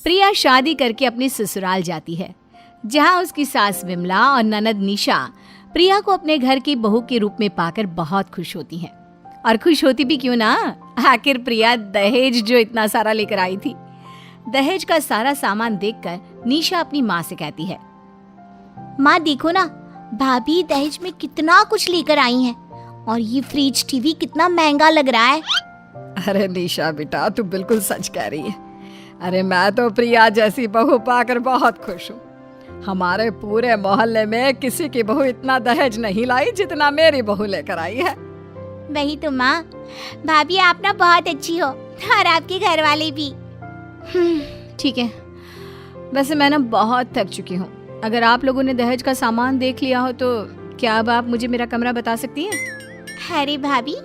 प्रिया शादी करके अपने ससुराल जाती है, जहां उसकी सास विमला और ननद निशा प्रिया को अपने घर की बहू के रूप में पाकर बहुत खुश होती हैं। और खुश होती भी क्यों ना, आखिर प्रिया दहेज जो इतना सारा लेकर आई थी। दहेज का सारा सामान देखकर निशा अपनी माँ से कहती है, माँ देखो ना, भाभी दहेज में कितना कुछ लेकर आई हैं और ये फ्रिज टीवी कितना महंगा लग रहा है। अरे निशा बेटा, तू बिल्कुल सच कह रही है। अरे मैं तो प्रिया जैसी बहू पाकर बहुत खुश हूँ। हमारे पूरे मोहल्ले में किसी की बहू इतना दहेज नहीं लाई जितना मेरी बहू लेकर आई है। वही तो माँ, भाभी आप ना बहुत अच्छी हो और आपके घर वाले भी। ठीक है, वैसे मैं ना बहुत थक चुकी हूँ। अगर आप लोगों ने दहेज का सामान देख लिया हो तो क्या अब आप मुझे मेरा कमरा बता सकती हैं? अरे भाभी,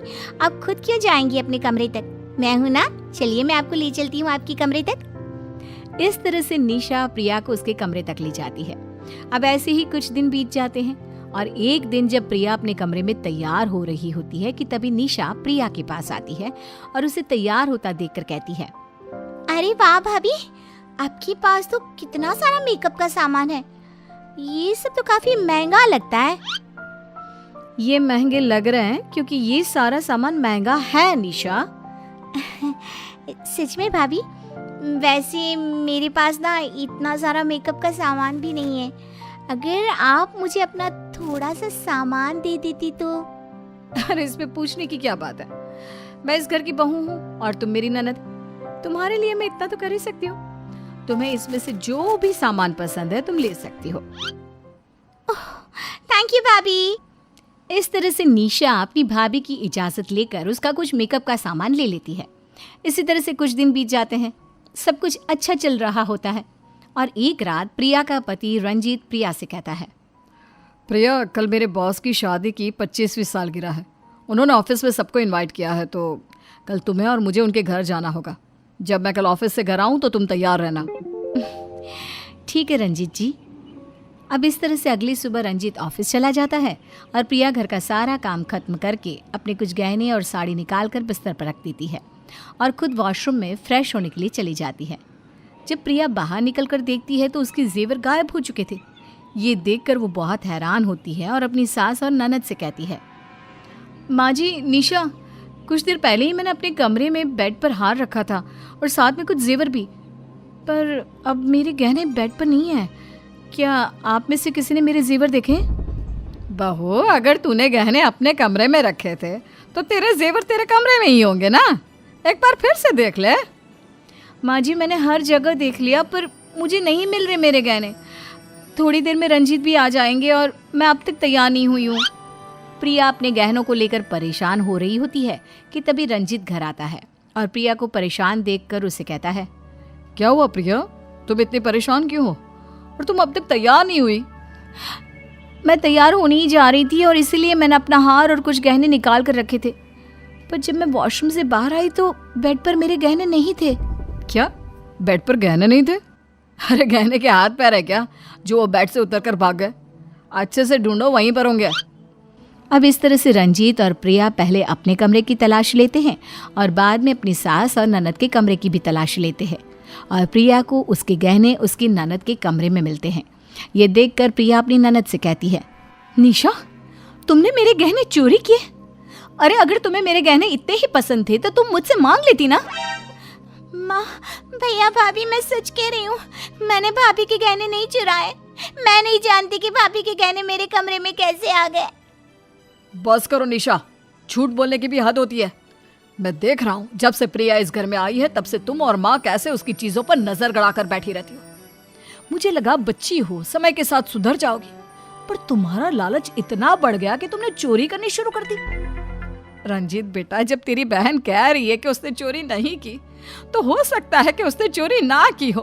आप खुद क्यों जाएंगी अपने कमरे तक? मैं हूँ ना, चलिए मैं आपको ले चलती हूँ आपके कमरे तक। इस तरह से निशा प्रिया को उसके कमरे तक ले जाती है। अब ऐसे ही कुछ दिन बीत जाते हैं और एक दिन जब प्रिया अपने कमरे में तैयार हो रही होती है कि तभी निशा प्रिया के पास आती है और उसे तैयार होता देखकर कहती है, अरे वाह भाभी, आपके पास तो कितना सारा मेकअप का सामान है। ये सब तो काफी महंगा लगता है। ये महंगे लग रहे हैं क्योंकि ये सारा सामान महंगा है निशा। सच में भाभी, वैसे मेरे पास ना इतना सारा मेकअप का सामान भी नहीं है। अगर आप मुझे अपना थोड़ा सा सामान दे देती तो। अरे इसमें पूछने की क्या बात है, मैं इस घर की बहू हूँ और तुम मेरी ननद। तुम्हारे लिए मैं इतना तो कर ही सकती हूँ। तुम्हें इसमें से जो भी सामान पसंद है तुम ले सकती हो। थैंक यू भाभी। इस तरह से निशा अपनी भाभी की इजाजत लेकर उसका कुछ मेकअप का सामान ले लेती है। इसी तरह से कुछ दिन बीत जाते हैं, सब कुछ अच्छा चल रहा होता है और एक रात प्रिया का पति रंजीत प्रिया से कहता है, प्रिया, कल मेरे बॉस की शादी की 25वीं सालगिरह है। उन्होंने ऑफिस में सबको इनवाइट किया है, तो कल तुम्हें और मुझे उनके घर जाना होगा। जब मैं कल ऑफिस से घर आऊँ तो तुम तैयार रहना। ठीक है रंजीत जी। अब इस तरह से अगली सुबह रंजीत ऑफिस चला जाता है और प्रिया घर का सारा काम खत्म करके अपने कुछ गहने और साड़ी निकाल कर बिस्तर पर रख देती है और खुद वॉशरूम में फ्रेश होने के लिए चली जाती है। जब प्रिया बाहर निकल कर देखती है तो उसके जेवर गायब हो चुके थे। ये देखकर वो बहुत हैरान होती है और अपनी सास और ननद से कहती है, माँ जी, निशा, कुछ देर पहले ही मैंने अपने कमरे में बेड पर हार रखा था और साथ में कुछ जेवर भी, पर अब मेरे गहने बेड पर नहीं है। क्या आप में से किसी ने मेरे जेवर देखे? बहू, अगर तूने गहने अपने कमरे में रखे थे तो तेरे जेवर तेरे कमरे में ही होंगे ना। एक बार फिर से देख ले। माँ जी, मैंने हर जगह देख लिया पर मुझे नहीं मिल रहे मेरे गहने। थोड़ी देर में रंजीत भी आ जाएंगे और मैं अब तक तैयार नहीं हुई हूँ। प्रिया अपने गहनों को लेकर परेशान हो रही होती है कि तभी रंजीत घर आता है और प्रिया को परेशान देखकर उसे कहता है, क्या हुआ प्रिया, तुम इतनी परेशान क्यों हो और तुम अब तक तैयार नहीं हुई? मैं तैयार होने ही जा रही थी और इसीलिए मैंने अपना हार और कुछ गहने निकाल कर रखे थे, पर जब मैं वॉशरूम से बाहर आई तो बेड पर मेरे गहने नहीं थे। क्या, बेड पर गहने नहीं थे? अरे गहने के हाथ पैर है क्या जो वो बेड से उतर कर भाग गए? अच्छे से ढूंढो, वहीं पर होंगे। अब इस तरह से रंजीत और प्रिया पहले अपने कमरे की तलाश लेते हैं और बाद में अपनी सास और ननद के कमरे की भी तलाश लेते हैं और प्रिया को उसके गहने उसकी ननद के कमरे में मिलते हैं। ये देखकर प्रिया अपनी ननद से कहती है, निशा, तुमने मेरे गहने चोरी किए? अरे अगर तुम्हें मेरे गहने इतने ही पसंद थे तो तुम मुझसे मांग लेती ना। माँ, भैया, भाभी, मैं सच कह रही हूँ, मैंने भाभी के गहने नहीं चुराए। मैं नहीं जानती कि भाभी के गहने मेरे कमरे में कैसे आ गए। बस करो निशा, झूठ बोलने की भी हद होती है। मैं देख रहा हूँ जब से प्रिया इस घर में आई है तब से तुम और माँ कैसे उसकी चीजों पर नजर गड़ाकर बैठी रहती हो। मुझे लगा बच्ची हो, समय के साथ सुधर जाओगी, पर तुम्हारा लालच इतना बढ़ गया कि तुमने चोरी करनी शुरू कर दी। रंजीत बेटा, जब तेरी बहन कह रही है कि उसने चोरी नहीं की तो हो सकता है कि उसने चोरी ना की हो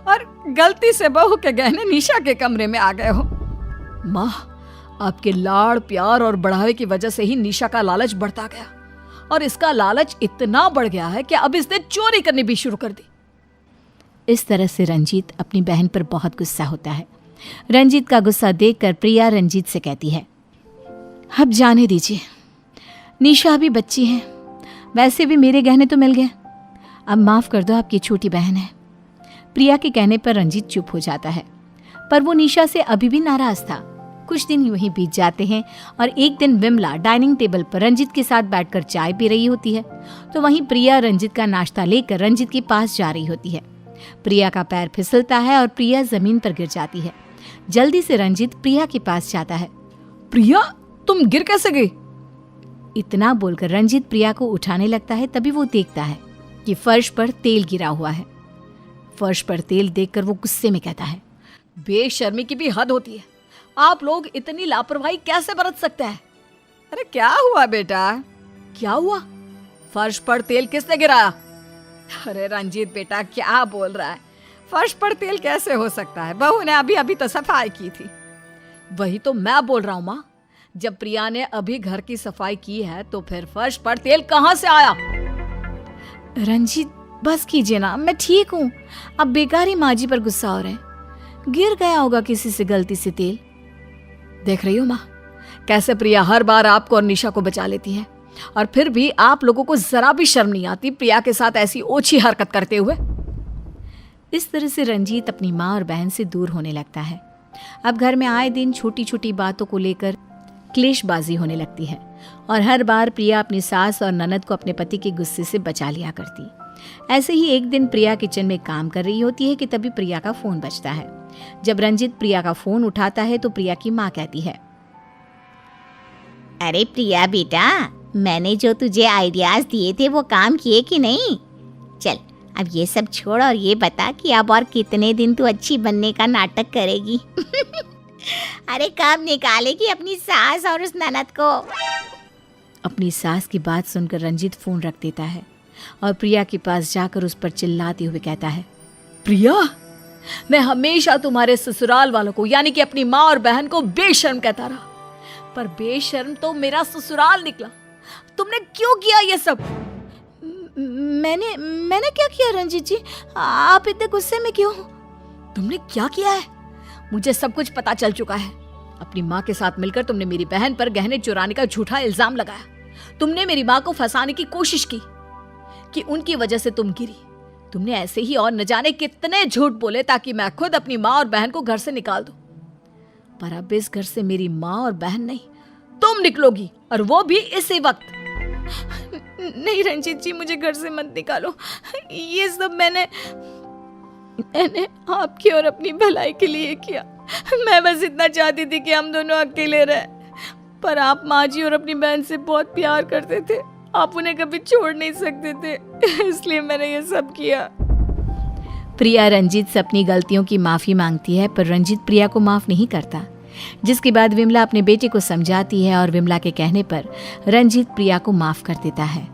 और गलती से बहू के गहने निशा के कमरे में आ गए हो। माँ, आपके लाड़ प्यार और बढ़ावे की वजह से ही निशा का लालच बढ़ता गया और इसका लालच इतना बढ़ गया है कि अब इसने चोरी करनी भी शुरू कर दी। इस तरह से रंजीत अपनी बहन पर बहुत गुस्सा होता है। रंजीत का गुस्सा देखकर प्रिया रंजीत से कहती है, अब जाने दीजिए, निशा भी बच्ची है, वैसे भी मेरे गहने तो मिल गए, अब माफ़ कर दो, आपकी छोटी बहन है। प्रिया के कहने पर रंजीत चुप हो जाता है, पर वो निशा से अभी भी नाराज था। कुछ दिन यूं ही बीत जाते हैं और एक दिन विमला डाइनिंग टेबल पर रंजीत के साथ बैठकर चाय पी रही होती है, तो वहीं प्रिया रंजीत का नाश्ता लेकर रंजीत के पास जा रही होती है। प्रिया का पैर फिसलता है और प्रिया जमीन पर गिर जाती है। जल्दी से रंजीत प्रिया के पास जाता है। प्रिया, तुम गिर कैसे गई? इतना बोलकर रंजीत प्रिया को उठाने लगता है, तभी वो देखता है कि फर्श पर तेल गिरा हुआ है। फर्श पर तेल देखकर वो गुस्से में कहता है, बेशर्मी की भी हद होती है। आप लोग इतनी लापरवाही कैसे बरत सकते हैं? अरे क्या हुआ बेटा, क्या हुआ? फर्श पर तेल किसने गिराया? अरे रंजीत बेटा, क्या बोल रहा है? फर्श पर तेल कैसे हो सकता है? बहू ने अभी अभी तो सफाई की थी। वही तो मैं बोल रहा हूँ माँ, जब प्रिया ने अभी घर की सफाई की है तो फिर फर्श पर तेल कहाँ से आया? रंजीत बस कीजिए ना, मैं ठीक हूँ। अब बेकार ही माँ जी पर गुस्सा हो रहे हैं। गिर गया होगा किसी से गलती से तेल। देख रही हो माँ, कैसे प्रिया हर बार आपको और निशा को बचा लेती है, और फिर भी आप लोगों को जरा भी शर्म नहीं आती प्रिया के साथ ऐसी ओछी हरकत करते हुए। इस तरह से रंजीत अपनी माँ और बहन से दूर होने लगता है। अब घर में आए दिन छोटी छोटी बातों को लेकर क्लेशबाजी होने लगती है और हर बार प्रिया अपनी सास और ननद को अपने पति के गुस्से से बचा लिया करती। ऐसे ही एक दिन प्रिया किचन में काम कर रही होती है कि तभी प्रिया का फोन बजता है। जब रंजीत प्रिया का फोन उठाता है तो प्रिया की माँ कहती है, अरे प्रिया बेटा, मैंने जो तुझे आइडियाज दिए थे वो काम किए कि नहीं? चल अब ये सब छोड़ और ये बता कि अब और कितने दिन तू अच्छी बनने का नाटक करेगी? अरे कब निकालेगी अपनी सास और उस ननद को? अपनी सास की बात सुनकर रंजीत फोन रख देता है और प्रिया के पास जाकर उस पर चिल्लाते हुए कहता है, प्रिया, मैं हमेशा तुम्हारे ससुराल वालों को यानी कि अपनी माँ और बहन को बेशर्म कहता रहा, पर बेशर्म तो मेरा ससुराल निकला। तुमने क्यों किया ये सब? मैंने क्या किया रंजीत जी? आप इतने गुस्से में क्यों? तुमने क्या किया है? मुझे सब कुछ पता चल चुका है। अपनी माँ के साथ मिलकर तुमने मेरी बहन पर गहने चुराने का झूठा इल्जाम लगाया। तुमने मेरी माँ को फंसाने की कोशिश की कि उनकी वजह से तुम गिरी। तुमने ऐसे ही और न जाने कितने झूठ बोले ताकि मैं खुद अपनी माँ और बहन को घर से निकाल दूं। पर अब इस घर से मेरी माँ और बहन नहीं, तुम निकलोगी, और वो भी इसी वक्त। नहीं रंजीत जी, मुझे घर से मत निकालो। ये सब मैंने आपकी और अपनी भलाई के लिए किया। मैं बस इतना चाहती थी कि हम दोनों अकेले रहे, पर आप माँ जी और अपनी बहन से बहुत प्यार करते थे। आप उन्हें कभी छोड़ नहीं सकते थे, इसलिए मैंने ये सब किया। प्रिया रंजीत से अपनी गलतियों की माफी मांगती है, पर रंजीत प्रिया को माफ नहीं करता, जिसके बाद विमला अपने बेटे को समझाती है और विमला के कहने पर रंजीत प्रिया को माफ कर देता है।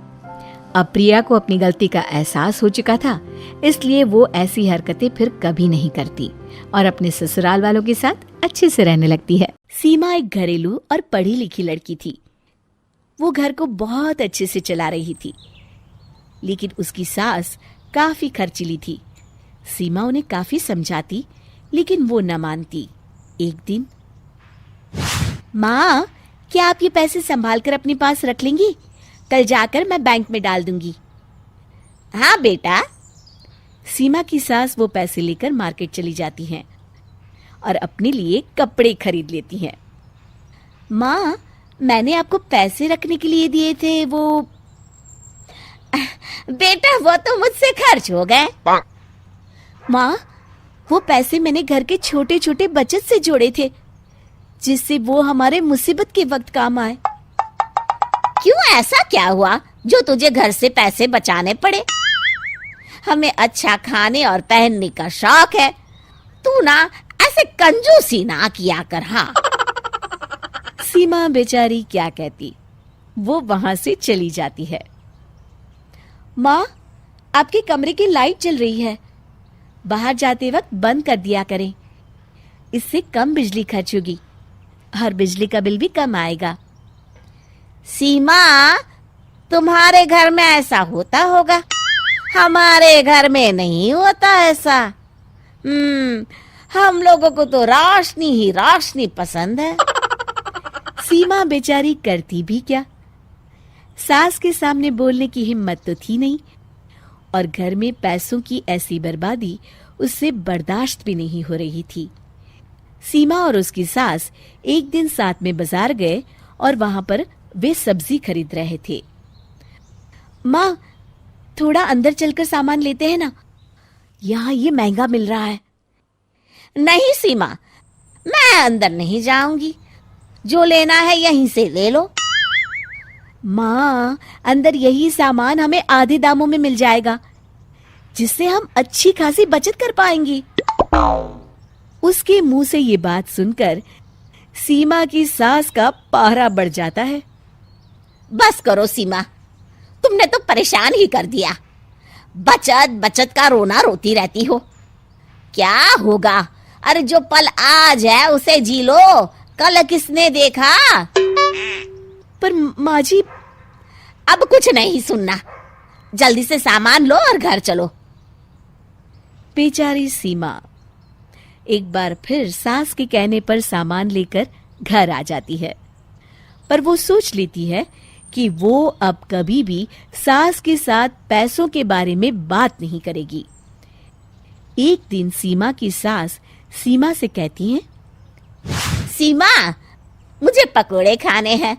अब प्रिया को अपनी गलती का एहसास हो चुका था, इसलिए वो ऐसी हरकतें फिर कभी नहीं करती और अपने ससुराल वालों के साथ अच्छे से रहने लगती है। सीमा एक घरेलू और पढ़ी लिखी लड़की थी। वो घर को बहुत अच्छे से चला रही थी, लेकिन उसकी सास काफी खर्चीली थी। सीमा उन्हें काफी समझाती, लेकिन वो न मानती। एक दिन, माँ, क्या आप ये पैसे संभाल कर अपने पास रख लेंगी? कल जाकर मैं बैंक में डाल दूंगी। हाँ बेटा। सीमा की सास वो पैसे लेकर मार्केट चली जाती हैं और अपने लिए कपड़े खरीद लेती हैं। माँ, मैंने आपको पैसे रखने के लिए दिए थे, वो बेटा वो तो मुझसे खर्च हो गए। माँ, वो पैसे मैंने घर के छोटे छोटे बचत से जोड़े थे, जिससे वो हमारे मुसीबत के वक्त काम आए। क्यों, ऐसा क्या हुआ जो तुझे घर से पैसे बचाने पड़े? हमें अच्छा खाने और पहनने का शौक है, तू ना ऐसे कंजूसी ना किया कर। हाँ। सीमा बेचारी क्या कहती, वो वहां से चली जाती है। माँ, आपके कमरे की लाइट जल रही है, बाहर जाते वक्त बंद कर दिया करें, इससे कम बिजली खर्च होगी और बिजली का बिल भी कम आएगा। सीमा, तुम्हारे घर में ऐसा होता होगा, हमारे घर में नहीं होता ऐसा। हम लोगों को तो रोशनी ही रोशनी पसंद है। सीमा बेचारी करती भी क्या, सास के सामने बोलने की हिम्मत तो थी नहीं, और घर में पैसों की ऐसी बर्बादी उससे बर्दाश्त भी नहीं हो रही थी। सीमा और उसकी सास एक दिन साथ में बाजार गए और वहां पर वे सब्जी खरीद रहे थे। माँ, थोड़ा अंदर चलकर सामान लेते हैं ना, यहाँ ये महंगा मिल रहा है। नहीं सीमा, मैं अंदर नहीं जाऊंगी, जो लेना है यहीं से ले लो। माँ, अंदर यही सामान हमें आधे दामों में मिल जाएगा, जिससे हम अच्छी खासी बचत कर पाएंगी। उसके मुंह से ये बात सुनकर सीमा की सास का पारा बढ़ जाता है। बस करो सीमा, तुमने तो परेशान ही कर दिया। बचत बचत का रोना रोती रहती हो। क्या होगा? अरे जो पल आज है उसे जी लो, कल किसने देखा। पर माँ जी, अब कुछ नहीं सुनना, जल्दी से सामान लो और घर चलो। बेचारी सीमा एक बार फिर सास के कहने पर सामान लेकर घर आ जाती है, पर वो सोच लेती है कि वो अब कभी भी सास के साथ पैसों के बारे में बात नहीं करेगी। एक दिन सीमा की सास सीमा से कहती हैं, सीमा, मुझे पकोड़े खाने हैं।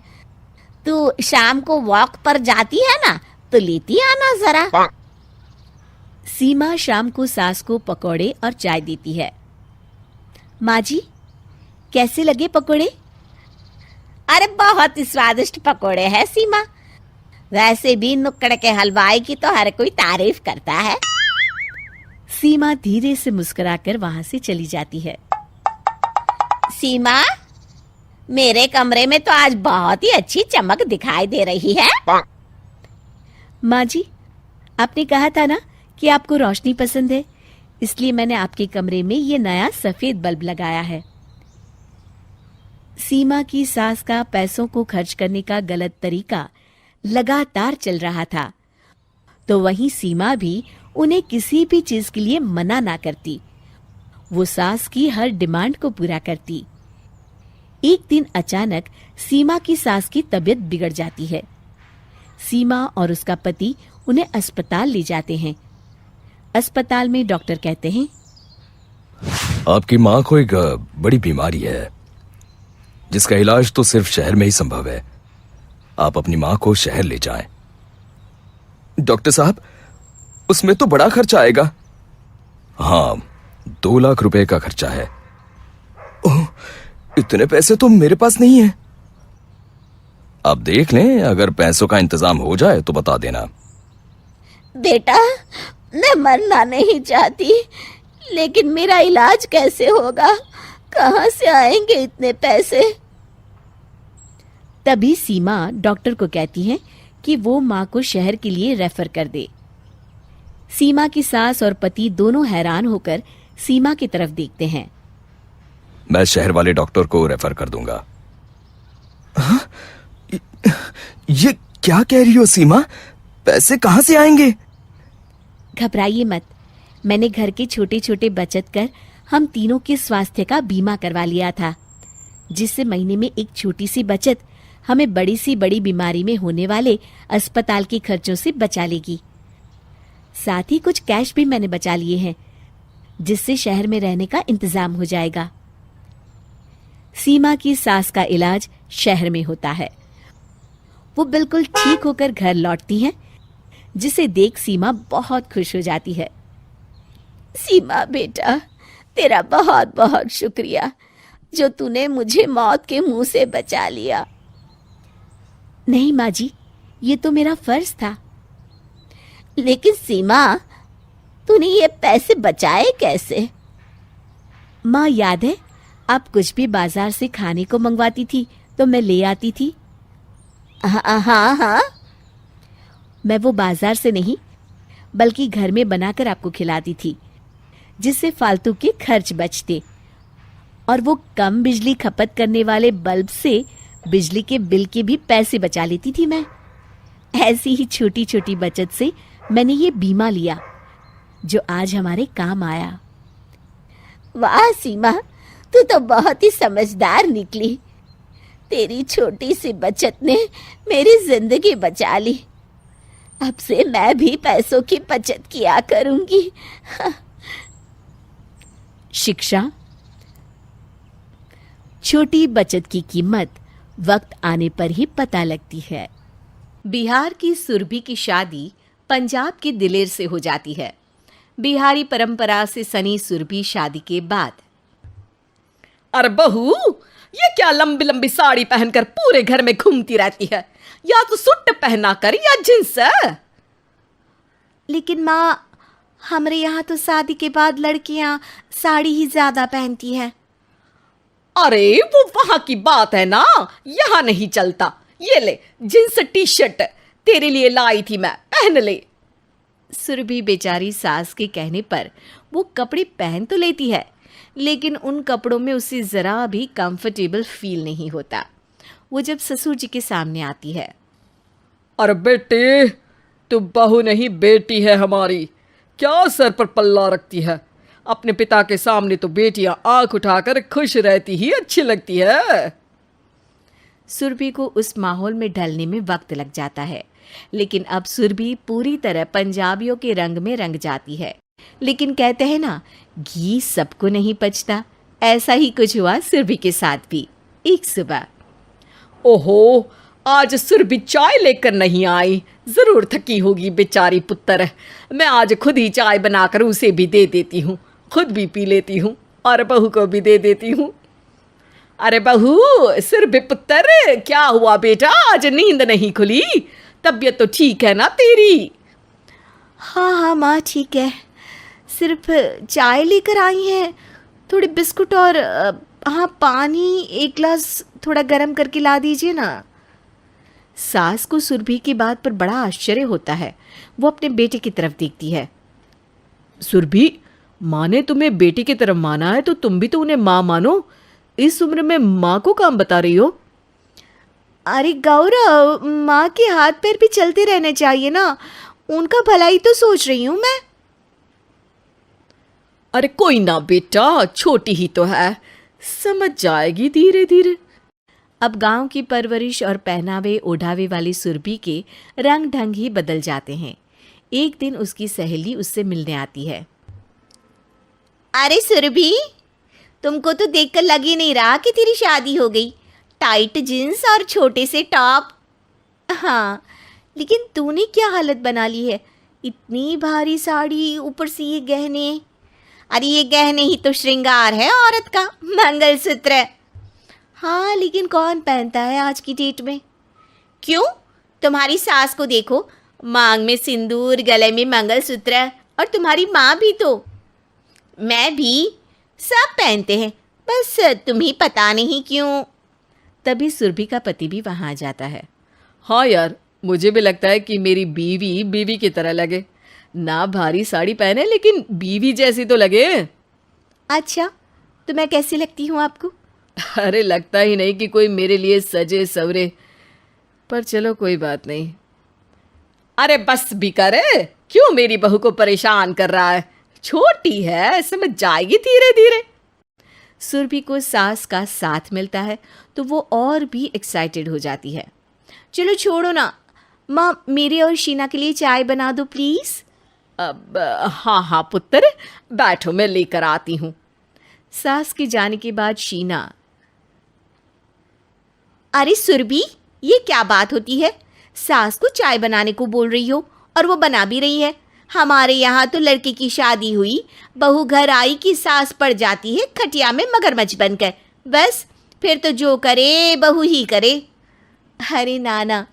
तू शाम को वॉक पर जाती है ना, तो लेती आना जरा। सीमा शाम को सास को पकोड़े और चाय देती है। माँ जी, कैसे लगे पकोड़े? अरे बहुत ही स्वादिष्ट पकोड़े हैं सीमा। वैसे भी नुक्कड़ के हलवाई की तो हर कोई तारीफ करता है। सीमा धीरे से मुस्कुराकर वहां से चली जाती है। सीमा, मेरे कमरे में तो आज बहुत ही अच्छी चमक दिखाई दे रही है। माँ जी, आपने कहा था ना कि आपको रोशनी पसंद है, इसलिए मैंने आपके कमरे में ये नया सफेद बल्ब लगाया है। सीमा की सास का पैसों को खर्च करने का गलत तरीका लगातार चल रहा था, तो वहीं सीमा भी उन्हें किसी भी चीज के लिए मना ना करती। वो सास की हर डिमांड को पूरा करती। एक दिन अचानक सीमा की सास की तबीयत बिगड़ जाती है। सीमा और उसका पति उन्हें अस्पताल ले जाते हैं। अस्पताल में डॉक्टर कहते हैं, आपकी माँ को एक बड़ी बीमारी है, जिसका इलाज तो सिर्फ शहर में ही संभव है। आप अपनी माँ को शहर ले जाएं। डॉक्टर साहब, उसमें तो बड़ा खर्चा आएगा। हाँ, 2 लाख रुपए का खर्चा है। ओह, इतने पैसे तो मेरे पास नहीं है। आप देख लें, अगर पैसों का इंतजाम हो जाए तो बता देना। बेटा, मैं मरना नहीं चाहती, लेकिन मेरा इलाज कैसे होगा? कहाँ से आएंगे इतने पैसे? तभी सीमा डॉक्टर को कहती है कि वो माँ को शहर के लिए रेफर कर दे। सीमा की सास और पति दोनों हैरान होकर सीमा की तरफ देखते हैं। मैं शहर वाले डॉक्टर को रेफर कर दूंगा। हाँ? ये क्या कह रही हो सीमा? पैसे कहाँ से आएंगे? घबराइए मत, मैंने घर के छोटे छोटे बचत कर हम तीनों के स्वास्थ्य का बीमा करवा लिया था, जिससे महीने में एक छोटी सी बचत हमें बड़ी सी बड़ी बीमारी में होने वाले अस्पताल के खर्चों से बचा लेगी। साथ ही कुछ कैश भी मैंने बचा लिए हैं, जिससे शहर में रहने का इंतजाम हो जाएगा। सीमा की सास का इलाज शहर में होता है। वो बिल्कुल ठीक होकर घर लौटती हैं, जिसे देख सीमा बहुत खुश हो जाती है। सीमा बेटा, तेरा बहुत बहुत शुक्रिया, जो तूने मुझे मौत के मुंह से बचा लिया। नहीं माँ जी, ये तो मेरा फर्ज था। लेकिन सीमा, तूने ये पैसे बचाए कैसे? माँ, याद है आप कुछ भी बाजार से खाने को मंगवाती थी तो मैं ले आती थी। हाँ हाँ हाँ। मैं वो बाजार से नहीं बल्कि घर में बनाकर आपको खिलाती थी, जिससे फालतू के खर्च बचते, और वो कम बिजली खपत करने वाले बल्ब से बिजली के बिल के भी पैसे बचा लेती थी मैं। ऐसी ही छोटी छोटी बचत से मैंने ये बीमा लिया, जो आज हमारे काम आया। वाह सीमा, तू तो बहुत ही समझदार निकली। तेरी छोटी सी बचत ने मेरी जिंदगी बचा ली। अब से मैं भी पैसों की बचत किया करूंगी। शिक्षा, छोटी बचत की कीमत वक्त आने पर ही पता लगती है। बिहार की सुरभि की शादी पंजाब के दिलेर से हो जाती है। बिहारी परंपरा से सनी सुरभि शादी के बाद, अरे बहू, ये क्या लंबी लंबी साड़ी पहनकर पूरे घर में घूमती रहती है? या तो सूट पहना कर या जींस। लेकिन माँ, हमारे यहाँ तो शादी के बाद लड़कियाँ साड़ी ही ज्यादा पहनती हैं। अरे वो वहां की बात है ना, यहाँ नहीं चलता। ये ले जींस टी शर्ट तेरे लिए लाई थी मैं, पहन ले। सुरभि बेचारी सास के कहने पर वो कपड़े पहन तो लेती है, लेकिन उन कपड़ों में उसे जरा भी कंफर्टेबल फील नहीं होता। वो जब ससुर जी के सामने आती है, अरे बेटे, तू बहू नहीं बेटी है हमारी, क्या सर पर पल्ला रखती है? अपने पिता के सामने तो बेटियां आंख उठाकर खुश रहती ही अच्छी लगती है। सुरभि को उस माहौल में ढलने में वक्त लग जाता है, लेकिन अब सुरभि पूरी तरह पंजाबियों के रंग में रंग जाती है। लेकिन कहते हैं ना, घी सबको नहीं पचता। ऐसा ही कुछ हुआ सुरभि के साथ भी। एक सुबह, ओहो, आज सुरभि चाय लेकर नहीं आई। जरूर थकी होगी बेचारी पुत्र। मैं आज खुद ही चाय बनाकर उसे भी दे देती हूँ, खुद भी पी लेती हूँ और बहू को भी दे देती हूँ। अरे बहू, सुरभि पुत्र, क्या हुआ बेटा? आज नींद नहीं खुली? तबीयत तो ठीक है ना तेरी? हाँ हाँ माँ, ठीक है। सिर्फ चाय लेकर आई हैं, थोड़े बिस्कुट और हाँ पानी एक गिलास थोड़ा गर्म करके ला दीजिए ना। सास को सुरभि की बात पर बड़ा आश्चर्य होता है। वो अपने बेटे की तरफ देखती है। सुरभि, माँ ने तुम्हें बेटी की तरफ माना है तो तुम भी तो उन्हें माँ मानो। इस उम्र में माँ को काम बता रही हो? अरे गौरव, माँ के हाथ पैर भी चलते रहने चाहिए ना, उनका भलाई तो सोच रही हूँ मैं। अरे कोई ना बेटा, छोटी ही तो है, समझ जाएगी धीरे धीरे। अब गांव की परवरिश और पहनावे ओढ़ावे वाली सुरभि के रंग ढंग ही बदल जाते हैं। एक दिन उसकी सहेली उससे मिलने आती है। अरे सुरभि, तुमको तो देखकर लग ही नहीं रहा कि तेरी शादी हो गई। टाइट जींस और छोटे से टॉप। हाँ, लेकिन तूने क्या हालत बना ली है? इतनी भारी साड़ी, ऊपर से ये गहने। अरे ये गहने ही तो श्रृंगार है औरत का, मंगलसूत्र। हाँ, लेकिन कौन पहनता है आज की डेट में? क्यों? तुम्हारी सास को देखो, मांग में सिंदूर, गले में मंगलसूत्र, और तुम्हारी माँ भी तो। मैं भी, सब पहनते हैं, बस तुम्हें पता नहीं क्यों। तभी सुरभि का पति भी वहां आ जाता है। हाँ यार, मुझे भी लगता है कि मेरी बीवी बीवी की तरह लगे। ना भारी साड़ी पहने, लेकिन बीवी जैसी तो लगे। अच्छा, तो मैं कैसी लगती हूँ आपको? अरे लगता ही नहीं कि कोई मेरे लिए सजे सवरे, पर चलो कोई बात नहीं। अरे बस भी करे, क्यों मेरी बहू को परेशान कर रहा है? छोटी है, समझ जाएगी धीरे धीरे। सुरभि को सास का साथ मिलता है तो वो और भी एक्साइटेड हो जाती है। चलो छोड़ो ना माँ, मेरे और शीना के लिए चाय बना दो प्लीज। अब हाँ हाँ पुत्र, बैठो, मैं लेकर आती हूँ। सास के जाने के बाद शीना, अरे सुरभि, ये क्या बात होती है? सास को चाय बनाने को बोल रही हो और वो बना भी रही है। हमारे यहाँ तो लड़के की शादी हुई, बहू घर आई कि सास पड़ जाती है खटिया में मगरमच्छ बनकर। बस फिर तो जो करे बहू ही करे। अरे नाना,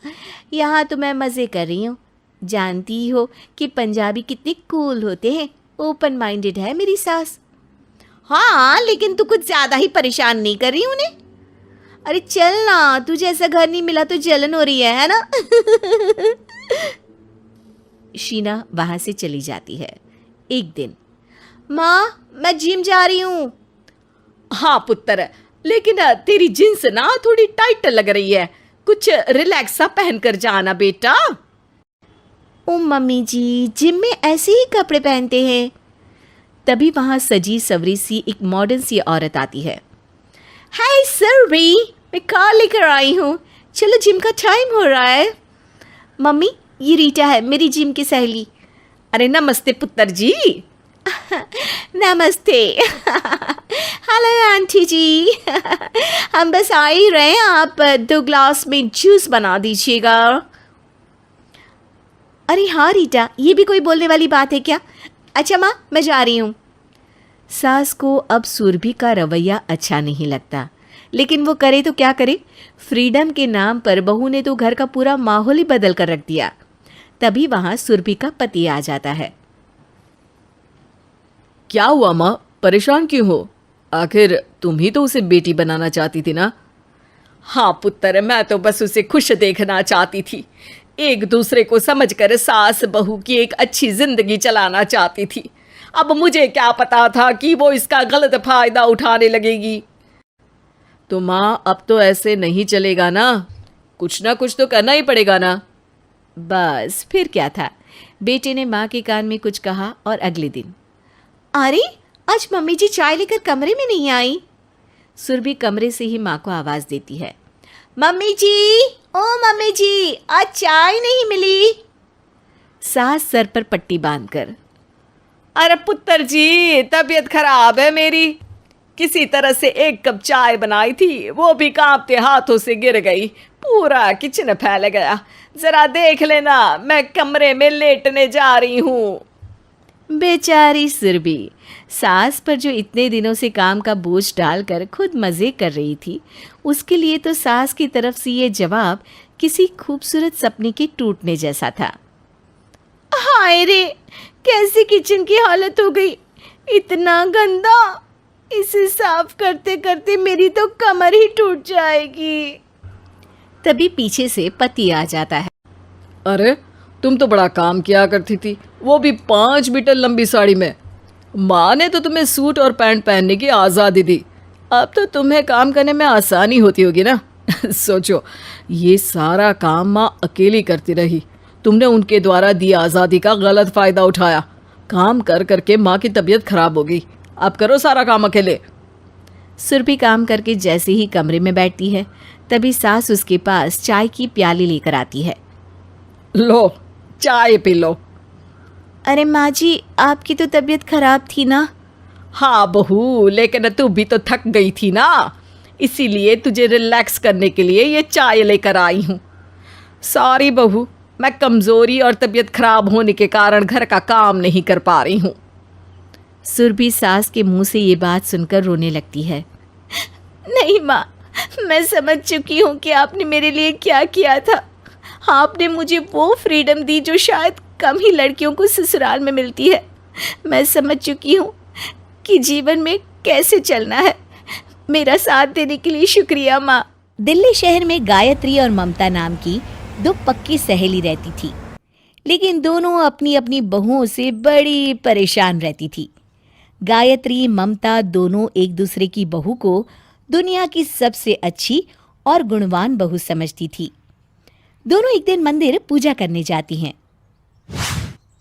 यहाँ तो मैं मज़े कर रही हूँ। जानती ही हो कि पंजाबी कितने कूल होते हैं, ओपन माइंडेड है मेरी सास। हाँ, लेकिन तू कुछ ज़्यादा ही परेशान नहीं कर रही उन्हें? अरे चल ना, तुझे ऐसा घर नहीं मिला तो जलन हो रही है ना? शीना वहां से चली जाती है। एक दिन, माँ मैं जिम जा रही हूँ। हाँ पुत्र, लेकिन तेरी जींस ना थोड़ी टाइट लग रही है, कुछ रिलैक्स सा पहन कर जाना बेटा। ओ मम्मी जी, जिम में ऐसे ही कपड़े पहनते हैं। तभी वहां सजी सवरी सी एक मॉडर्न सी औरत आती है। हाय सुरभि, मैं कार लेकर आई हूँ, चलो जिम का टाइम हो रहा है। मम्मी, ये रीटा है, मेरी जिम की सहेली। अरे नमस्ते पुत्र जी। नमस्ते। हेलो आंटी जी। हम बस आ ही रहे हैं, आप 2 ग्लास में जूस बना दीजिएगा। अरे हाँ रीटा, ये भी कोई बोलने वाली बात है क्या? अच्छा माँ, मैं जा रही हूँ। सास को अब सुरभि का रवैया अच्छा नहीं लगता, लेकिन वो करे तो क्या करे। फ्रीडम के नाम पर बहू ने तो घर का पूरा माहौल ही बदल कर रख दिया। तभी वहाँ सुरभि का पति आ जाता है। क्या हुआ माँ, परेशान क्यों हो? आखिर तुम ही तो उसे बेटी बनाना चाहती थी ना? हाँ पुत्र, मैं तो बस उसे खुश देखना चाहती थी। एक दूसरे को समझकर सास बहू की एक अच्छी जिंदगी चलाना चाहती थी। अब मुझे क्या पता था कि वो इसका गलत फायदा उठाने लगेगी। तो माँ, अब तो ऐसे नहीं चलेगा ना कुछ तो करना ही पड़ेगा ना। बस फिर क्या था, बेटे ने माँ के कान में कुछ कहा और अगले दिन, अरे आज मम्मी जी चाय लेकर कमरे में नहीं आई। सुरभि कमरे से ही माँ को आवाज देती है, मम्मी जी, ओ मम्मी जी, आज चाय नहीं मिली। सास सर पर पट्टी बांधकर, अरे पुत्र जी, तबीयत खराब है मेरी। किसी तरह से 1 कप चाय बनाई थी, वो भी कांपते हाथों से गिर गई, पूरा किचन फैल गया। जरा देख लेना, मैं कमरे में लेटने जा रही हूँ। बेचारी सुरभि सास पर जो इतने दिनों से काम का बोझ डालकर खुद मजे कर रही थी, उसके लिए तो सास की तरफ से ये जवाब किसी खूबसूरत सपने के टूटने जैसा था। हाय रे, कैसी किचन की हालत हो गई, इतना गंदा। इसे साफ करते करते मेरी तो कमर ही टूट जाएगी। तभी पीछे से पति आ जाता है। अरे तुम तो बड़ा काम किया करती थी, वो भी 5 मीटर लंबी साड़ी में। माँ ने तो तुम्हें सूट और पैंट पहनने की आज़ादी दी, अब तो तुम्हें काम करने में आसानी होती होगी ना। सोचो, ये सारा काम माँ अकेली करती रही, तुमने उनके द्वारा दी आज़ादी का गलत फ़ायदा उठाया। काम कर करके माँ की तबीयत खराब हो गई, अब करो सारा काम अकेले। सुरभि काम करके जैसे ही कमरे में बैठती है, तभी सास उसके पास चाय की प्याली लेकर आती है। लो चाय पी लो। अरे माँ जी, आपकी तो तबीयत खराब थी ना। हाँ बहू, लेकिन तू भी तो थक गई थी ना, इसीलिए तुझे रिलैक्स करने के लिए ये चाय लेकर आई हूँ। सॉरी बहू, मैं कमज़ोरी और तबीयत खराब होने के कारण घर का काम नहीं कर पा रही हूँ। सुरभि सास के मुंह से ये बात सुनकर रोने लगती है। नहीं माँ, मैं समझ चुकी हूँ कि आपने मेरे लिए क्या किया था। आपने मुझे वो फ्रीडम दी जो शायद कम ही लड़कियों को ससुराल में मिलती है। मैं समझ चुकी हूँ कि जीवन में कैसे चलना है। मेरा साथ देने के लिए शुक्रिया माँ। दिल्ली शहर में गायत्री और ममता नाम की 2 पक्की सहेली रहती थी, लेकिन दोनों अपनी अपनी बहुओं से बड़ी परेशान रहती थी। गायत्री ममता दोनों एक दूसरे की बहू को दुनिया की सबसे अच्छी और गुणवान बहू समझती थी। दोनों एक दिन मंदिर पूजा करने जाती हैं।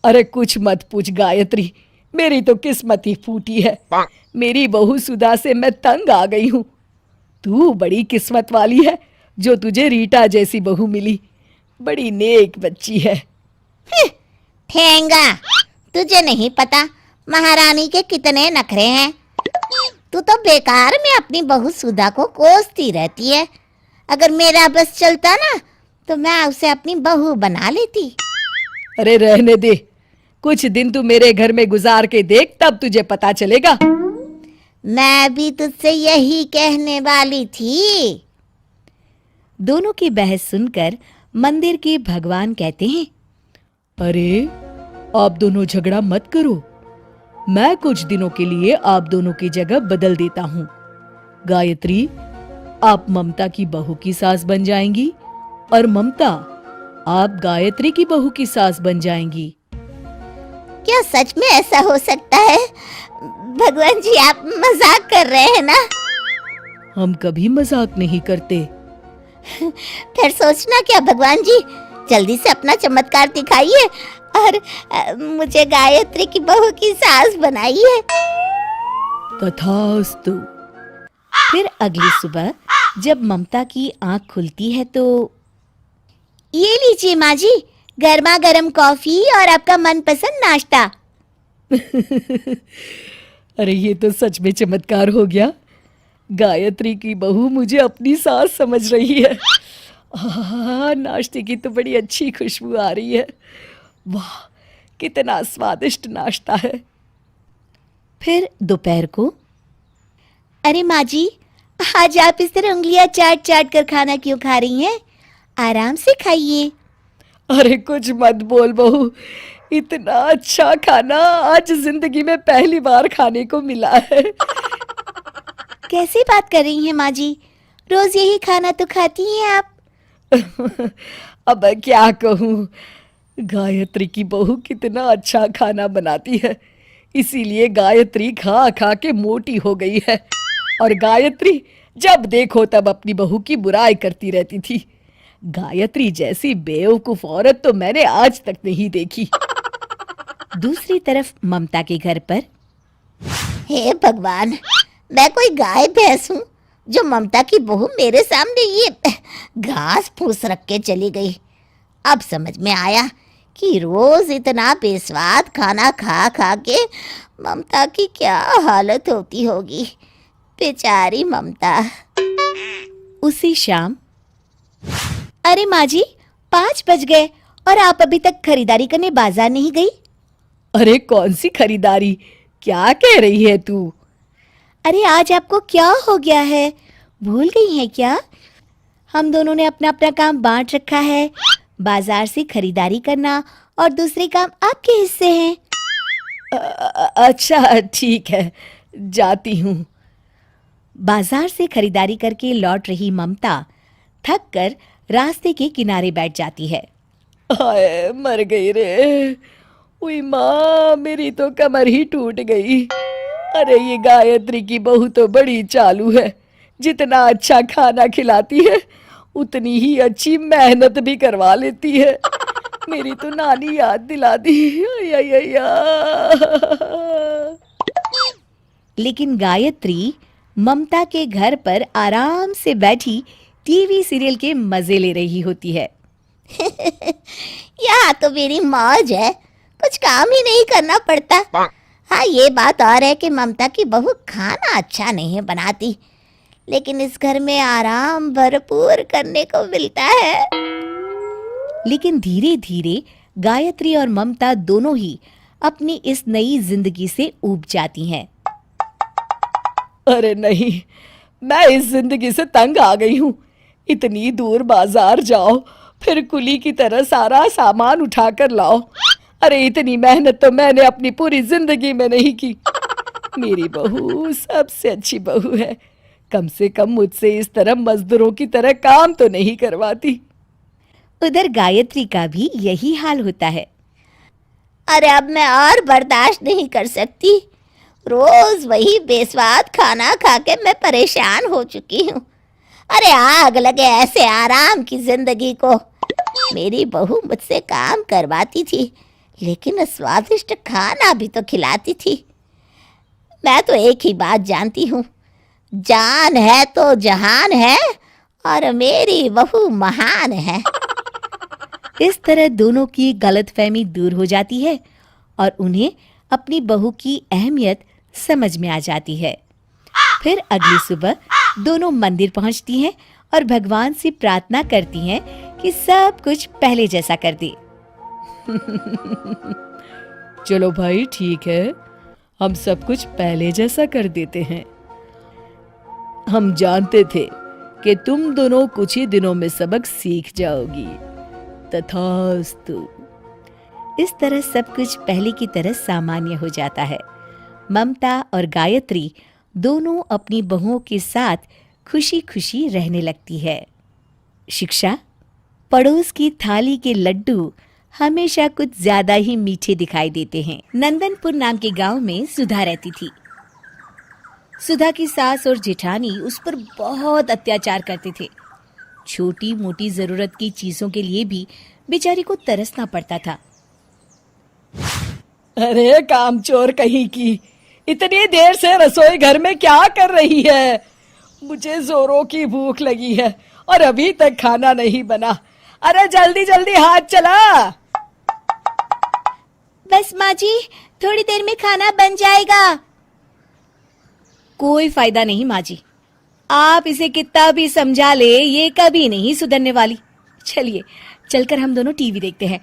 अरे कुछ मत पूछ गायत्री, मेरी तो किस्मत ही फूटी है। मेरी बहू सुधा से मैं तंग आ गई हूँ। तू बड़ी किस्मत वाली है जो तुझे रीटा जैसी बहू मिली, बड़ी नेक बच्ची है। ठेंगा, तुझे नहीं पता महारानी के कितने नखरे हैं। तू तो बेकार में अपनी बहू सुधा को कोसती रहती है। अगर मेरा बस चलता ना तो मैं उसे अपनी बहू बना लेती। अरे रहने दे, कुछ दिन तू मेरे घर में गुजार के देख, तब तुझे पता चलेगा। मैं भी तुझसे यही कहने वाली थी। दोनों की बहस सुनकर मंदिर के भगवान कहते हैं, अरे आप दोनों झगड़ा मत करो, मैं कुछ दिनों के लिए आप दोनों की जगह बदल देता हूँ। गायत्री, आप ममता की बहू की सास बन जाएंगी और ममता आप गायत्री की बहू की सास बन जाएंगी। क्या सच में ऐसा हो सकता है? भगवान जी, आप मजाक कर रहे हैं ना? हम कभी मजाक नहीं करते। फिर सोचना क्या भगवान जी, जल्दी से अपना चमत्कार दिखाइए और मुझे गायत्री की बहू की सास बनाइए। तथास्तु। फिर अगली सुबह जब ममता की आंख खुलती है तो ये लीजिए माँ जी, गर्मा गर्म कॉफी और आपका मनपसंद नाश्ता। अरे ये तो सच में चमत्कार हो गया। गायत्री की बहू मुझे अपनी सास समझ रही है। नाश्ते की तो बड़ी अच्छी खुशबू आ रही है। वाह, कितना स्वादिष्ट नाश्ता है। फिर दोपहर को अरे माँ जी, आज आप इस तरह उंगलियां चाट चाट कर खाना क्यों खा रही हैं? आराम से खाइए। अरे कुछ मत बोल बहू, इतना अच्छा खाना आज जिंदगी में पहली बार खाने को मिला है। कैसी बात कर रही हैं माँ जी? रोज यही खाना तो खाती हैं आप। अब क्या कहूँ, गायत्री की बहू कितना अच्छा खाना बनाती है, इसीलिए गायत्री खा खा के मोटी हो गई है। और गायत्री जब देखो तब अपनी बहू की बुराई करती रहती थी। गायत्री जैसी बेवकूफ औरत तो मैंने आज तक नहीं देखी। दूसरी तरफ ममता के घर पर हे भगवान, मैं कोई गाय भैंस हूँ जो ममता की बहू मेरे सामने ये घास फूस रख के चली गई। अब समझ में आया कि रोज इतना बेस्वाद खाना खा खा के ममता की क्या हालत होती होगी। बेचारी ममता। उसी शाम अरे माँ जी, 5 बज गए और आप अभी तक खरीदारी करने बाजार नहीं गई? अरे कौन सी खरीदारी, क्या कह रही है तू? अरे आज आपको क्या हो गया है, भूल गई हैं क्या? हम दोनों ने अपना अपना काम बांट रखा है। बाजार से खरीदारी करना और दूसरे काम आपके हिस्से हैं। अच्छा ठीक है, जाती हूँ। बाजार से खरीदारी करके लौट रही ममता थक कर रास्ते के किनारे बैठ जाती है। हाय मर गई रे, उई माँ, मेरी तो कमर ही टूट गई। अरे ये गायत्री की बहू तो बड़ी चालू है, जितना अच्छा खाना खिलाती है उतनी ही अच्छी मेहनत भी करवा लेती है। मेरी तो नानी याद दिला दी। लेकिन गायत्री ममता के घर पर आराम से बैठी टीवी सीरियल के मजे ले रही होती है। यहाँ तो मेरी मौज है, कुछ काम ही नहीं करना पड़ता। हाँ, ये बात और है कि ममता की बहू खाना अच्छा नहीं बनाती, लेकिन इस घर में आराम भरपूर करने को मिलता है। लेकिन धीरे धीरे गायत्री और ममता दोनों ही अपनी इस नई जिंदगी से ऊब जाती हैं। अरे नहीं, मैं इस जिंदगी से तंग आ गई हूँ। इतनी दूर बाजार जाओ, फिर कुली की तरह सारा सामान उठा कर लाओ। अरे इतनी मेहनत तो मैंने अपनी पूरी जिंदगी में नहीं की। मेरी बहू सबसे अच्छी बहू है, कम से कम मुझसे इस तरह मजदूरों की तरह काम तो नहीं करवाती। उधर गायत्री का भी यही हाल होता है। अरे अब मैं और बर्दाश्त नहीं कर सकती। रोज वही बेस्वाद खाना खा के मैं परेशान हो चुकी हूँ। अरे आग लगे ऐसे आराम की जिंदगी को। मेरी बहू मुझसे काम करवाती थी, लेकिन स्वादिष्ट खाना भी तो खिलाती थी। मैं तो एक ही बात जानती हूँ, जान है तो जहान है, और मेरी बहू महान है। इस तरह दोनों की गलतफहमी दूर हो जाती है और उन्हें अपनी बहू की अहमियत समझ में आ जाती है। फिर अगली सुबह दोनों मंदिर पहुंचती हैं और भगवान से प्रार्थना करती हैं कि सब कुछ पहले जैसा कर दे। चलो भाई ठीक है, हम सब कुछ पहले जैसा कर देते हैं। हम जानते थे कि तुम दोनों कुछ ही दिनों में सबक सीख जाओगी। तथास्तु। इस तरह सब कुछ पहले की तरह सामान्य हो जाता है। ममता और गायत्री दोनों अपनी बहुओं के साथ खुशी खुशी रहने लगती है। शिक्षा, पड़ोस की थाली के लड्डू हमेशा कुछ ज्यादा ही मीठे दिखाई देते हैं। नंदनपुर नाम के गांव में सुधा रहती थी। सुधा की सास और जेठानी उस पर बहुत अत्याचार करते थे। छोटी मोटी जरूरत की चीजों के लिए भी बेचारी को तरसना पड़ता था। अरे कामचोर कहीं की, इतनी देर से रसोई घर में क्या कर रही है? मुझे जोरों की भूख लगी है और अभी तक खाना नहीं बना। अरे जल्दी जल्दी हाथ चला। बस माँ जी, थोड़ी देर में खाना बन जाएगा। कोई फायदा नहीं माँ जी, आप इसे कितना भी समझा ले ये कभी नहीं सुधरने वाली। चलिए चलकर हम दोनों टीवी देखते हैं।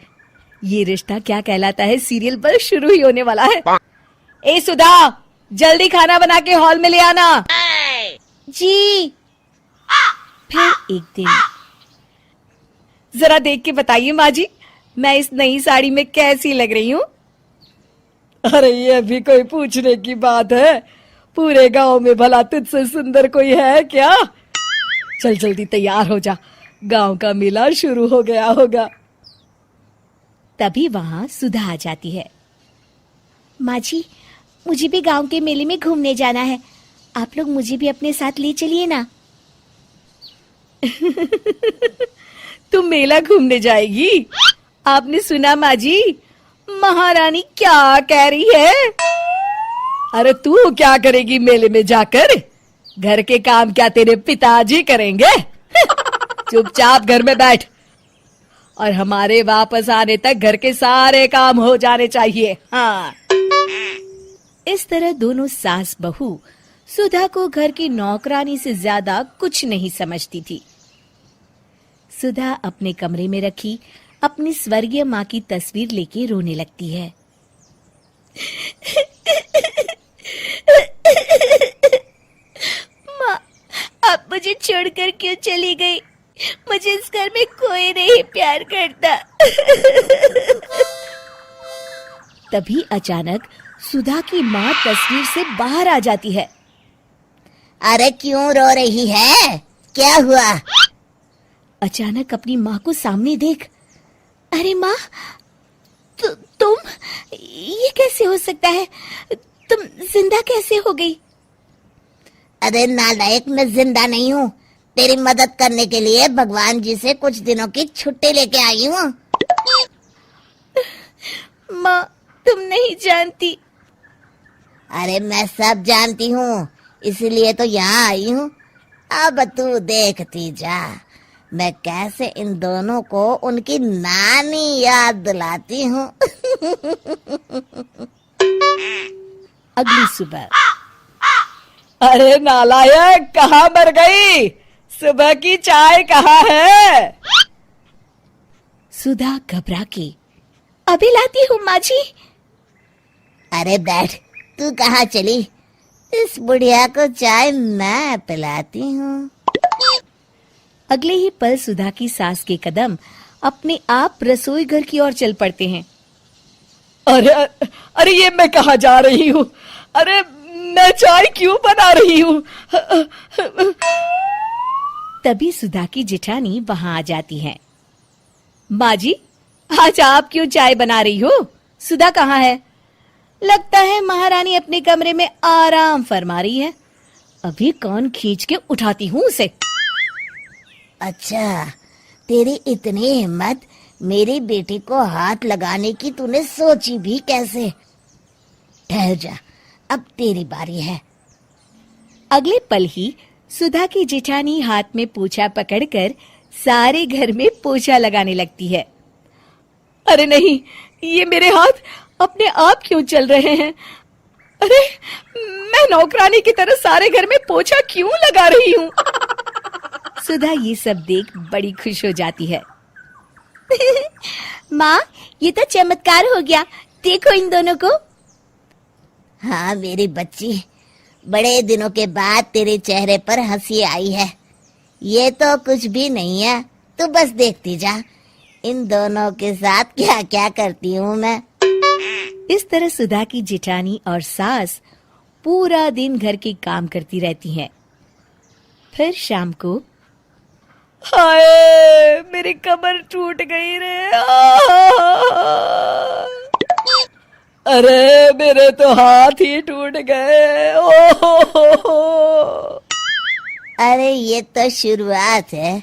ये रिश्ता क्या कहलाता है सीरियल पर शुरू ही होने वाला है। ए सुधा, जल्दी खाना बना के हॉल में ले आना। जी। फिर एक दिन, जरा देख के बताइए माँ जी, मैं इस नई साड़ी में कैसी लग रही हूँ? अरे ये भी कोई पूछने की बात है? पूरे गांव में भला तुझसे सुंदर कोई है क्या? चल जल्दी तैयार हो जा, गांव का मेला शुरू हो गया होगा। तभी वहां सुधा आ जाती है। माँ जी, मुझे भी गांव के मेले में घूमने जाना है, आप लोग मुझे भी अपने साथ ले चलिए ना। तुम मेला घूमने जाएगी? आपने सुना माँ जी, महारानी क्या कह रही है? अरे तू क्या करेगी मेले में जाकर? घर के काम क्या तेरे पिताजी करेंगे? चुपचाप घर में बैठ, और हमारे वापस आने तक घर के सारे काम हो जाने चाहिए। हाँ। इस तरह दोनों सास बहू सुधा को घर की नौकरानी से ज्यादा कुछ नहीं समझती थी। सुधा अपने कमरे में रखी अपनी स्वर्गीय माँ की तस्वीर लेके रोने लगती है। माँ, आप मुझे छोड़कर क्यों चली गई? मुझे इस घर में कोई नहीं प्यार करता। तभी अचानक सुधा की माँ तस्वीर से बाहर आ जाती है। अरे क्यों रो रही है? क्या हुआ? अचानक अपनी माँ को सामने देख, अरे माँ, तुम ये कैसे हो सकता है? तुम जिंदा कैसे हो गई? अरे नालायक, मैं जिंदा नहीं हूँ। तेरी मदद करने के लिए भगवान जी से कुछ दिनों की छुट्टी लेके आई हूँ। माँ, तुम नहीं जानती। अरे मैं सब जानती हूँ, इसलिए तो यहाँ आई हूँ। अब तू देखती जा, मैं कैसे इन दोनों को उनकी नानी याद दिलाती हूँ। अगली सुबह, अरे नालायक, कहाँ मर गई? सुबह की चाय कहाँ है? सुधा घबरा के, अभी लाती हूँ माँ जी। अरे बैठ, तू कहाँ चली? इस बुढ़िया को चाय मैं पिलाती हूँ। अगले ही पल सुधा की सास के कदम अपने आप रसोई घर की ओर चल पड़ते हैं। अरे अरे ये मैं कहाँ जा रही हूँ? अरे मैं चाय क्यों बना रही हूँ? तभी सुधा की जेठानी वहां आ जाती है। माँ जी, आज आप क्यों चाय बना रही हो? सुधा कहाँ है? लगता है महारानी अपने कमरे में आराम फरमा रही है। अभी कान खींच के उठाती हूँ उसे। अच्छा, तेरी इतनी हिम्मत मेरी बेटी को हाथ लगाने की तूने सोची भी कैसे? ठहर जा, अब तेरी बारी है। अगले पल ही सुधा की जेठानी हाथ में पोछा पकड़कर सारे घर में पोछा लगाने लगती है। अरे नहीं, ये मेरे हाथ अपने आप क्यों चल रहे हैं? अरे मैं नौकरानी की तरह सारे घर में पोछा क्यों लगा रही हूँ? सुधा ये सब देख बड़ी खुश हो जाती है। माँ, ये तो चमत्कार हो गया, देखो इन दोनों को। हाँ मेरी बच्ची, बड़े दिनों के बाद तेरे चेहरे पर हंसी आई है। ये तो कुछ भी नहीं है, तू बस देखती जा, इन दोनों के साथ क्या क्या करती हूँ मैं। इस तरह सुधा की जेठानी और सास पूरा दिन घर के काम करती रहती हैं। फिर शाम को, हाय मेरी कमर टूट गई रे। अरे मेरे तो हाथ ही टूट गए। ओहो। अरे ये तो शुरुआत है,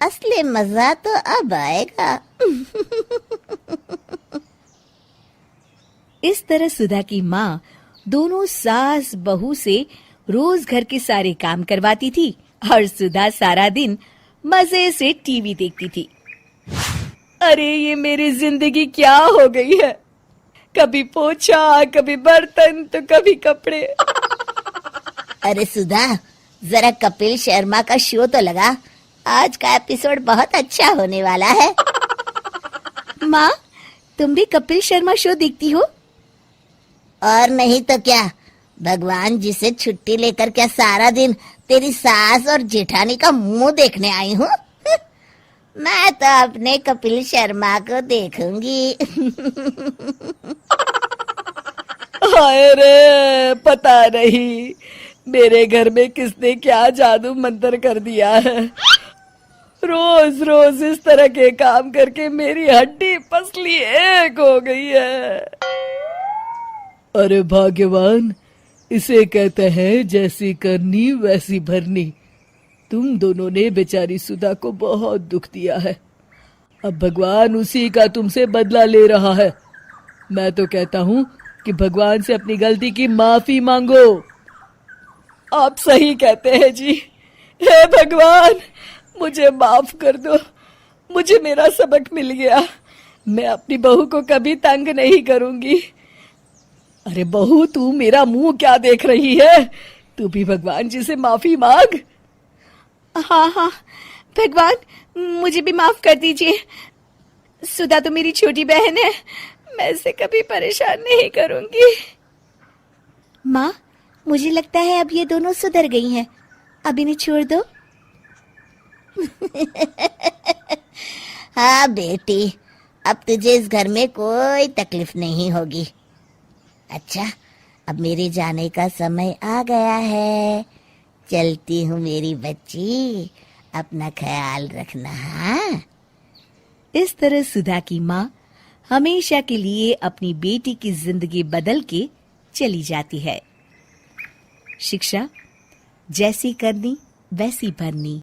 असली मजा तो अब आएगा। इस तरह सुधा की माँ दोनों सास बहू से रोज घर के सारे काम करवाती थी और सुधा सारा दिन मजे से टीवी देखती थी। अरे ये मेरी जिंदगी क्या हो गई है? कभी पोछा, कभी बर्तन तो कभी कपड़े। अरे सुधा, जरा कपिल शर्मा का शो तो लगा, आज का एपिसोड बहुत अच्छा होने वाला है। माँ, तुम भी कपिल शर्मा शो देखती हो? और नहीं तो क्या, भगवान जी से छुट्टी लेकर क्या सारा दिन तेरी सास और जेठानी का मुंह देखने आई हूँ। मैं तो अपने कपिल शर्मा को देखूंगी। हाय रे, पता नहीं मेरे घर में किसने क्या जादू मंत्र कर दिया है। रोज रोज इस तरह के काम करके मेरी हड्डी पसली एक हो गई है। अरे भगवान, इसे कहते हैं जैसी करनी वैसी भरनी। तुम दोनों ने बेचारी सुधा को बहुत दुख दिया है, अब भगवान उसी का तुमसे बदला ले रहा है। मैं तो कहता हूँ कि भगवान से अपनी गलती की माफी मांगो। आप सही कहते हैं जी। हे भगवान, मुझे माफ कर दो, मुझे मेरा सबक मिल गया। मैं अपनी बहू को कभी तंग नहीं करूंगी। अरे बहू, तू मेरा मुंह क्या देख रही है? तू भी भगवान जी से माफी मांग। हाँ हाँ, भगवान मुझे भी माफ कर दीजिए। सुधा तो मेरी छोटी बहन है, मैं इसे कभी परेशान नहीं करूंगी। माँ, मुझे लगता है अब ये दोनों सुधर गई हैं, अब इन्हें छोड़ दो। हाँ बेटी, अब तुझे इस घर में कोई तकलीफ नहीं होगी। अच्छा, अब मेरे जाने का समय आ गया है, चलती हूँ मेरी बच्ची, अपना ख्याल रखना। हाँ, इस तरह सुधा की माँ हमेशा के लिए अपनी बेटी की जिंदगी बदल के चली जाती है। शिक्षा, जैसी करनी वैसी भरनी।